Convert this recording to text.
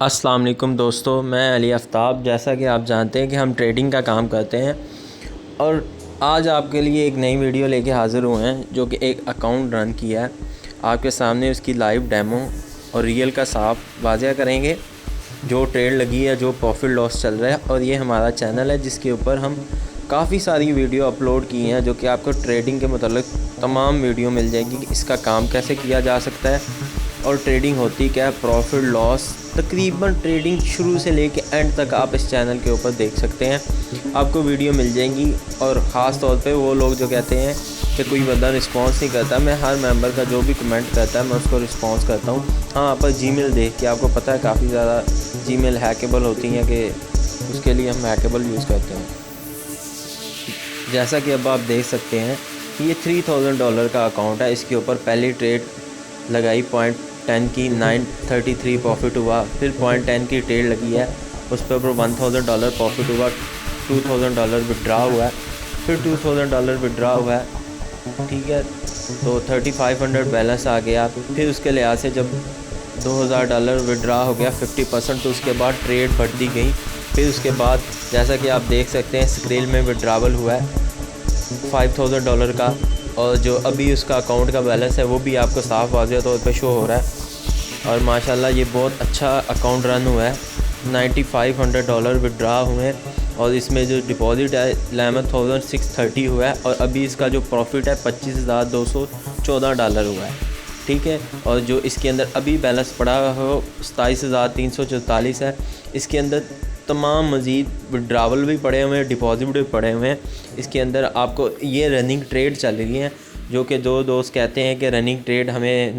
अस्सलाम वालेकुम दोस्तों, मैं अली आफ्ताब। जैसा कि आप जानते हैं कि हम ट्रेडिंग का काम करते हैं और आज आपके लिए एक नई वीडियो लेके हाज़िर हुए हैं जो कि एक अकाउंट रन किया है। आपके सामने उसकी लाइव डेमो और रियल का साफ वाज़ह करेंगे, जो ट्रेड लगी है, जो प्रॉफिट लॉस चल रहा है। और ये हमारा चैनल है जिसके ऊपर हम काफ़ी सारी वीडियो अपलोड की हैं जो कि आपको ट्रेडिंग के मतलब तमाम वीडियो मिल जाएगी कि इसका काम कैसे किया जा सकता है और ट्रेडिंग होती क्या है, प्रॉफिट लॉस, तकरीबन ट्रेडिंग शुरू से लेके एंड तक आप इस चैनल के ऊपर देख सकते हैं। आपको वीडियो मिल जाएंगी। और ख़ास तौर पे वो लोग जो कहते हैं कि कोई बंदा रिस्पांस नहीं करता, मैं हर मेंबर का जो भी कमेंट करता है मैं उसको रिस्पांस करता हूँ। हाँ, पर जीमेल देख के आपको पता है काफ़ी ज़्यादा जीमेल हैकेबल होती हैं कि उसके लिए हम हैकेबल यूज़ करते हैं। जैसा कि अब आप देख सकते हैं ये $3000 का अकाउंट है। इसके ऊपर पहली ट्रेड लगाई 0.10 की 933 प्रॉफिट हुआ, फिर 0.10 की ट्रेड लगी है, उस पर $1000 प्रॉफिट हुआ, $2000 विड्रा हुआ है, फिर $2000 विड्रा हुआ है। ठीक है, तो 3500 बैलेंस आ गया। फिर उसके लिहाज से जब $2000 विड्रा हो गया 50%, तो उसके बाद ट्रेड बढ़ती गई। फिर उसके बाद जैसा कि आप देख सकते हैं स्क्रीन में विड्रावल हुआ है $5000 का, और जो अभी उसका अकाउंट का बैलेंस है वो भी आपको साफ वाज़ेह तौर पे शो हो रहा है। और माशाल्लाह ये बहुत अच्छा अकाउंट रन हुआ है। $9500 विड्रा हुए हैं और इसमें जो डिपॉज़िट है 11,630 हुआ है और अभी इसका जो प्रॉफिट है $25,214 हुआ है। ठीक है, और जो इसके अंदर अभी बैलेंस पड़ा हो 27,344 है। इसके अंदर तमाम मज़ीद विड्रावल भी पड़े हुए हैं, डिपॉज़िट भी पड़े हुए हैं। इसके अंदर आपको ये रनिंग ट्रेड चल रही हैं, जो कि जो दोस्त कहते हैं कि रनिंग ट्रेड हमें